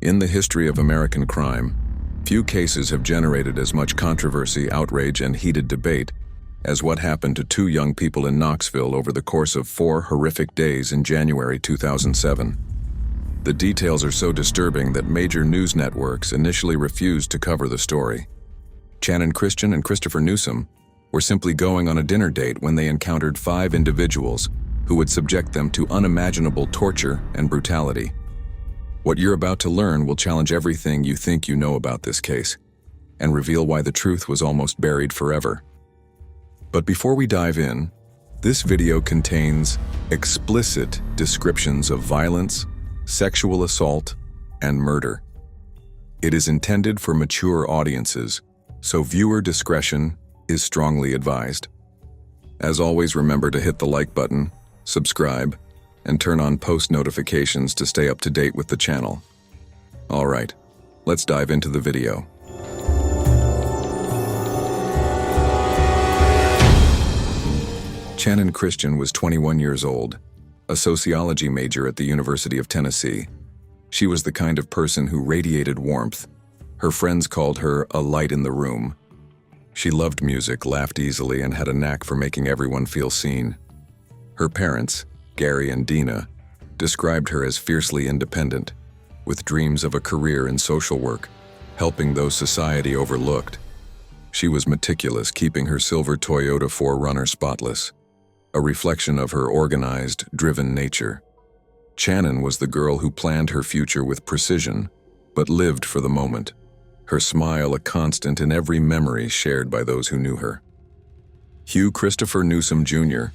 In the history of American crime, few cases have generated as much controversy, outrage, and heated debate as what happened to two young people in Knoxville over the course of 4 horrific days in January 2007. The details are so disturbing that major news networks initially refused to cover the story. Channon Christian and Christopher Newsom were simply going on a dinner date when they encountered 5 individuals who would subject them to unimaginable torture and brutality. What you're about to learn will challenge everything you think you know about this case and reveal why the truth was almost buried forever. But before we dive in, this video contains explicit descriptions of violence, sexual assault, and murder. It is intended for mature audiences, so viewer discretion is strongly advised. As always, remember to hit the like button, subscribe, and turn on post notifications to stay up to date with the channel. All right, let's dive into the video. Channon Christian was 21 years old, a sociology major at the University of Tennessee. She was the kind of person who radiated warmth. Her friends called her a light in the room. She loved music, laughed easily, and had a knack for making everyone feel seen. Her parents, Gary and Dina, described her as fiercely independent, with dreams of a career in social work, helping those society overlooked. She was meticulous, keeping her silver Toyota 4Runner spotless, a reflection of her organized, driven nature. Channon was the girl who planned her future with precision, but lived for the moment, her smile a constant in every memory shared by those who knew her. Hugh Christopher Newsom Jr.,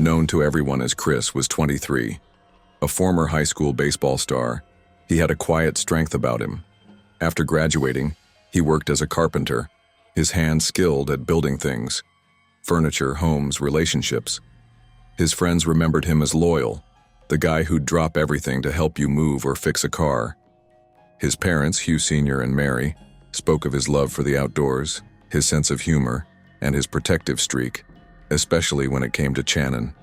known to everyone as Chris, was 23. A former high school baseball star, he had a quiet strength about him. After graduating, he worked as a carpenter, his hands skilled at building things: furniture, homes, relationships. His friends remembered him as loyal, the guy who'd drop everything to help you move or fix a car. His parents, Hugh Sr. and Mary, spoke of his love for the outdoors, his sense of humor, and his protective streak, especially when it came to Channon.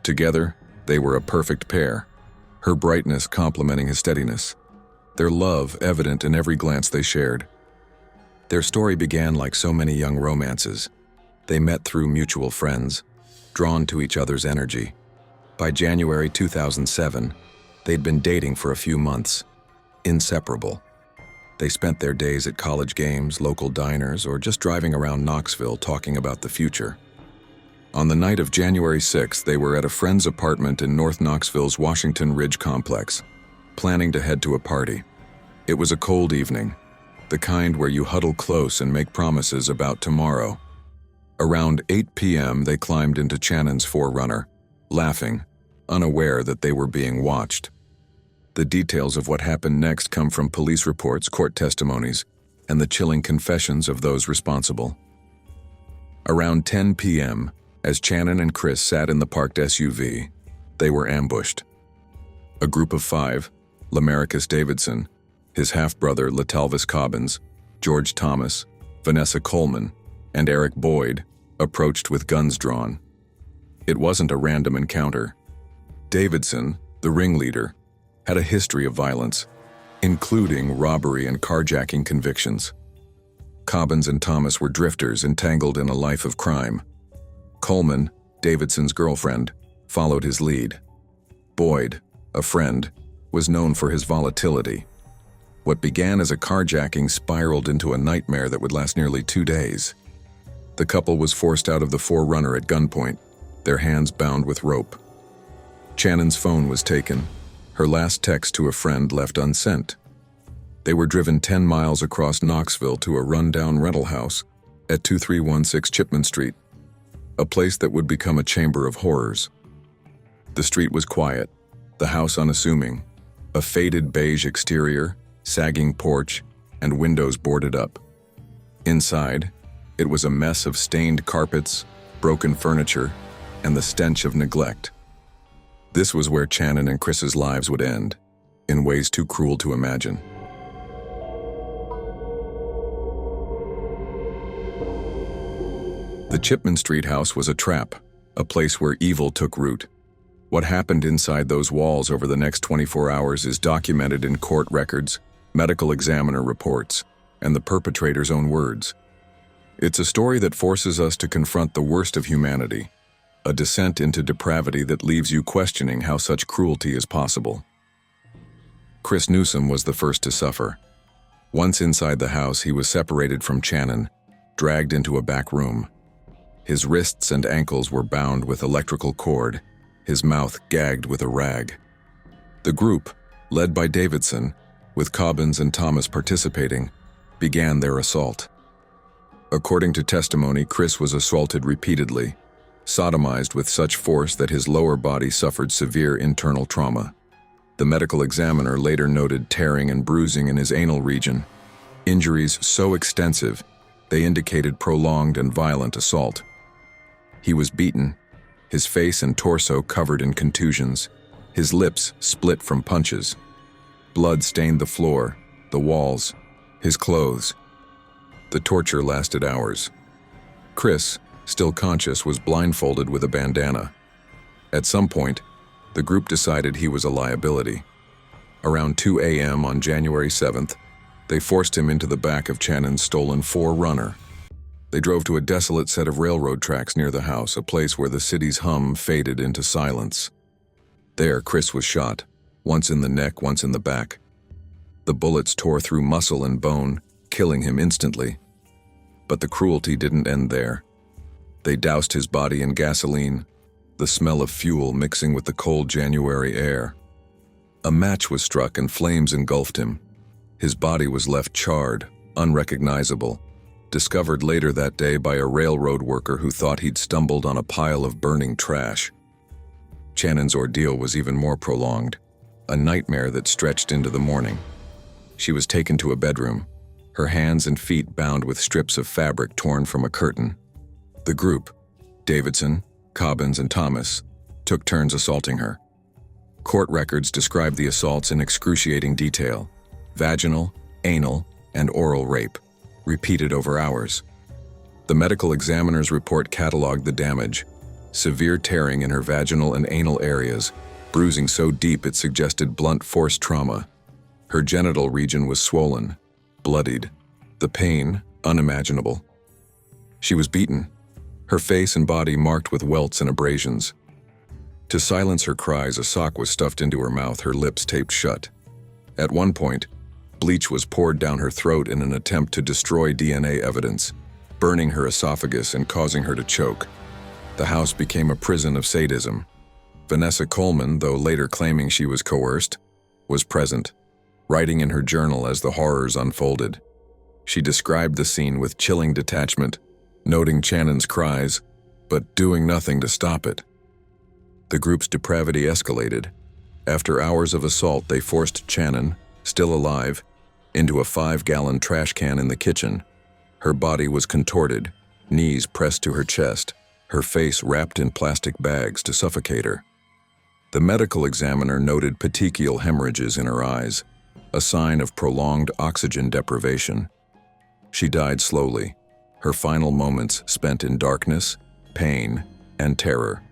Together, they were a perfect pair, her brightness complementing his steadiness, their love evident in every glance they shared. Their story began like so many young romances. They met through mutual friends, drawn to each other's energy. By January 2007, they'd been dating for a few months, inseparable. They spent their days at college games, local diners, or just driving around Knoxville talking about the future. On the night of January 6th, they were at a friend's apartment in North Knoxville's Washington Ridge complex, planning to head to a party. It was a cold evening, the kind where you huddle close and make promises about tomorrow. Around 8 p.m., they climbed into Channon's 4Runner, laughing, unaware that they were being watched. The details of what happened next come from police reports, court testimonies, and the chilling confessions of those responsible. Around 10 p.m., as Channon and Chris sat in the parked SUV, they were ambushed. A group of 5, Lamarcus Davidson, his half-brother Latalvis Cobbins, George Thomas, Vanessa Coleman, and Eric Boyd, approached with guns drawn. It wasn't a random encounter. Davidson, the ringleader, had a history of violence, including robbery and carjacking convictions. Cobbins and Thomas were drifters entangled in a life of crime. Coleman, Davidson's girlfriend, followed his lead. Boyd, a friend, was known for his volatility. What began as a carjacking spiraled into a nightmare that would last nearly 2 days. The couple was forced out of the 4Runner at gunpoint, their hands bound with rope. Channon's phone was taken, her last text to a friend left unsent. They were driven 10 miles across Knoxville to a rundown rental house at 2316 Chipman Street, a place that would become a chamber of horrors. The street was quiet, the house unassuming, a faded beige exterior, sagging porch, and windows boarded up. Inside, it was a mess of stained carpets, broken furniture, and the stench of neglect. This was where Channon and Chris's lives would end, in ways too cruel to imagine. The Chipman Street house was a trap, a place where evil took root. What happened inside those walls over the next 24 hours is documented in court records, medical examiner reports, and the perpetrator's own words. It's a story that forces us to confront the worst of humanity, a descent into depravity that leaves you questioning how such cruelty is possible. Chris Newsom was the first to suffer. Once inside the house, he was separated from Channon, dragged into a back room. His wrists and ankles were bound with electrical cord, his mouth gagged with a rag. The group, led by Davidson, with Cobbins and Thomas participating, began their assault. According to testimony, Chris was assaulted repeatedly, sodomized with such force that his lower body suffered severe internal trauma. The medical examiner later noted tearing and bruising in his anal region, injuries so extensive they indicated prolonged and violent assault. He was beaten, his face and torso covered in contusions, his lips split from punches. Blood stained the floor, the walls, his clothes. The torture lasted hours. Chris, still conscious, was blindfolded with a bandana. At some point, the group decided he was a liability. Around 2 a.m. on January 7th, they forced him into the back of Channon's stolen 4Runner. They drove to a desolate set of railroad tracks near the house, a place where the city's hum faded into silence. There, Chris was shot, once in the neck, once in the back. The bullets tore through muscle and bone, killing him instantly. But the cruelty didn't end there. They doused his body in gasoline, the smell of fuel mixing with the cold January air. A match was struck and flames engulfed him. His body was left charred, unrecognizable, discovered later that day by a railroad worker who thought he'd stumbled on a pile of burning trash. Channon's ordeal was even more prolonged, a nightmare that stretched into the morning. She was taken to a bedroom, her hands and feet bound with strips of fabric torn from a curtain. The group, Davidson, Cobbins, and Thomas, took turns assaulting her. Court records describe the assaults in excruciating detail: vaginal, anal, and oral rape, repeated over hours. The medical examiner's report cataloged the damage: severe tearing in her vaginal and anal areas, bruising so deep it suggested blunt force trauma. Her genital region was swollen, bloodied, the pain unimaginable. She was beaten, her face and body marked with welts and abrasions. To silence her cries, a sock was stuffed into her mouth, her lips taped shut. At one point, bleach was poured down her throat in an attempt to destroy DNA evidence, burning her esophagus and causing her to choke. The house became a prison of sadism. Vanessa Coleman, though later claiming she was coerced, was present, writing in her journal as the horrors unfolded. She described the scene with chilling detachment, noting Channon's cries, but doing nothing to stop it. The group's depravity escalated. After hours of assault, they forced Channon, still alive, into a 5-gallon trash can in the kitchen. Her body was contorted, knees pressed to her chest, her face wrapped in plastic bags to suffocate her. The medical examiner noted petechial hemorrhages in her eyes, a sign of prolonged oxygen deprivation. She died slowly, her final moments spent in darkness, pain, and terror.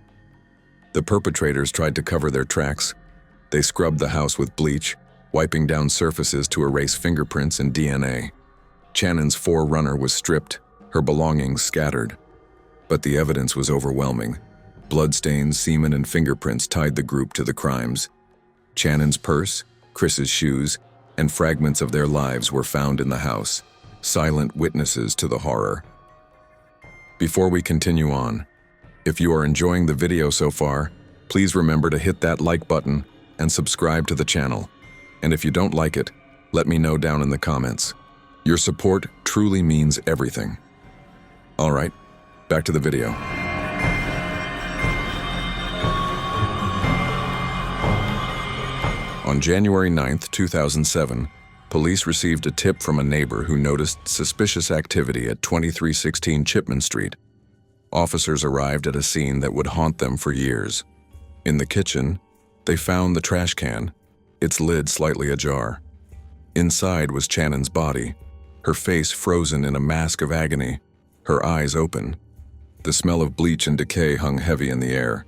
The perpetrators tried to cover their tracks. They scrubbed the house with bleach, wiping down surfaces to erase fingerprints and DNA. Channon's 4Runner was stripped, her belongings scattered. But the evidence was overwhelming. Bloodstains, semen, and fingerprints tied the group to the crimes. Channon's purse, Chris's shoes, and fragments of their lives were found in the house, silent witnesses to the horror. Before we continue on, if you are enjoying the video so far, please remember to hit that like button and subscribe to the channel. And if you don't like it, let me know down in the comments. Your support truly means everything. All right, back to the video. On January 9, 2007, police received a tip from a neighbor who noticed suspicious activity at 2316 Chipman Street. Officers arrived at a scene that would haunt them for years. In the kitchen, they found the trash can, its lid slightly ajar. Inside was Channon's body, her face frozen in a mask of agony, her eyes open. The smell of bleach and decay hung heavy in the air.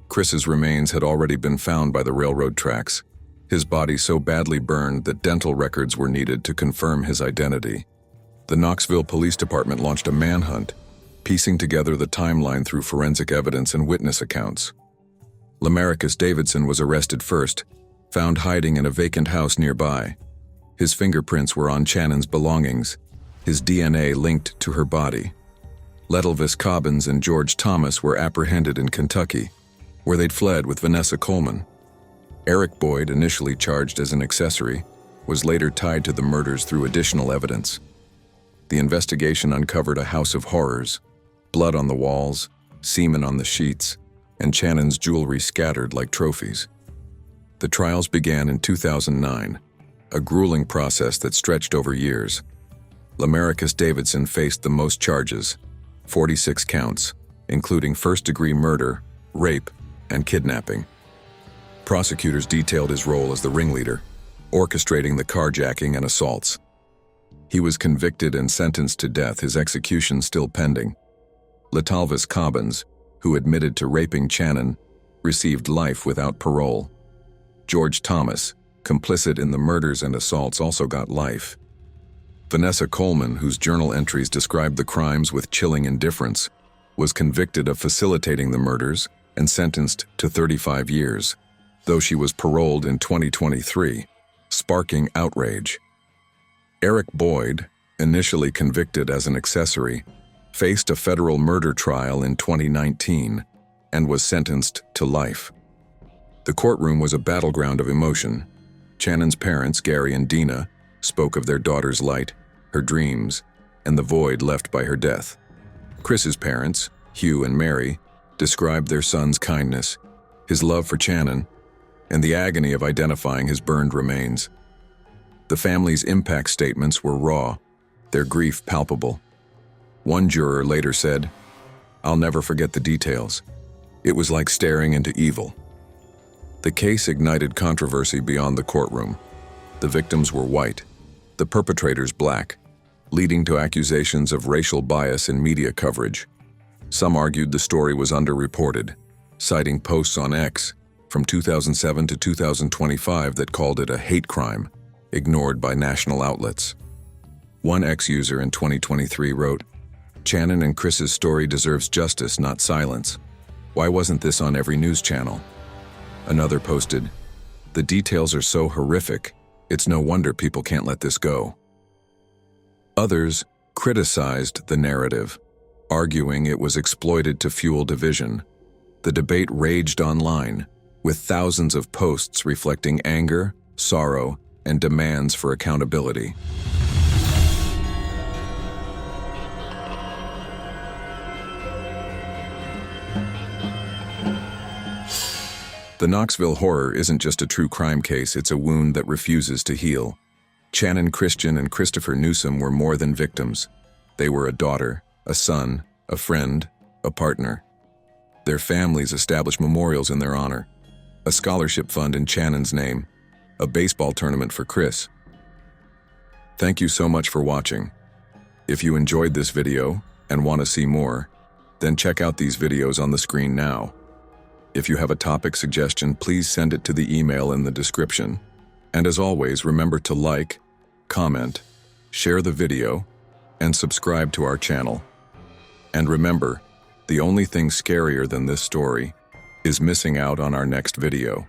Chris's remains had already been found by the railroad tracks. his body so badly burned that dental records were needed to confirm his identity. The Knoxville Police Department launched a manhunt, piecing together the timeline through forensic evidence and witness accounts. Lamarcus Davidson was arrested first, found hiding in a vacant house nearby. His fingerprints were on Channon's belongings, his DNA linked to her body. Letelvis Cobbins and George Thomas were apprehended in Kentucky, where they'd fled with Vanessa Coleman. Eric Boyd, initially charged as an accessory, was later tied to the murders through additional evidence. The investigation uncovered a house of horrors: blood on the walls, semen on the sheets, and Channon's jewelry scattered like trophies. The trials began in 2009, a grueling process that stretched over years. Lamarcus Davidson faced the most charges, 46 counts, including first-degree murder, rape, and kidnapping. Prosecutors detailed his role as the ringleader, orchestrating the carjacking and assaults. He was convicted and sentenced to death, his execution still pending. Letelvis Cobbins, who admitted to raping Channon, received life without parole. George Thomas, complicit in the murders and assaults, also got life. Vanessa Coleman, whose journal entries described the crimes with chilling indifference, was convicted of facilitating the murders and sentenced to 35 years, though she was paroled in 2023, sparking outrage. Eric Boyd, initially convicted as an accessory, faced a federal murder trial in 2019 and was sentenced to life. The courtroom was a battleground of emotion. Channon's parents, Gary and Dina, spoke of their daughter's light, her dreams, and the void left by her death. Chris's parents, Hugh and Mary, described their son's kindness, his love for Channon, and the agony of identifying his burned remains. The family's impact statements were raw, their grief palpable. One juror later said, "I'll never forget the details. It was like staring into evil." The case ignited controversy beyond the courtroom. The victims were white, the perpetrators black, leading to accusations of racial bias in media coverage. Some argued the story was underreported, citing posts on X from 2007 to 2025 that called it a hate crime, ignored by national outlets. One X user in 2023 wrote, "Channon and Chris's story deserves justice, not silence. Why wasn't this on every news channel?" Another posted, "The details are so horrific, it's no wonder people can't let this go." Others criticized the narrative, arguing it was exploited to fuel division. The debate raged online, with thousands of posts reflecting anger, sorrow, and demands for accountability. The Knoxville horror isn't just a true crime case, it's a wound that refuses to heal. Channon Christian and Christopher Newsom were more than victims. They were a daughter, a son, a friend, a partner. Their families established memorials in their honor, a scholarship fund in Channon's name, a baseball tournament for Chris. Thank you so much for watching. If you enjoyed this video and want to see more, then check out these videos on the screen now. If you have a topic suggestion, please send it to the email in the description. And as always, remember to like, comment, share the video, and subscribe to our channel. And remember, the only thing scarier than this story is missing out on our next video.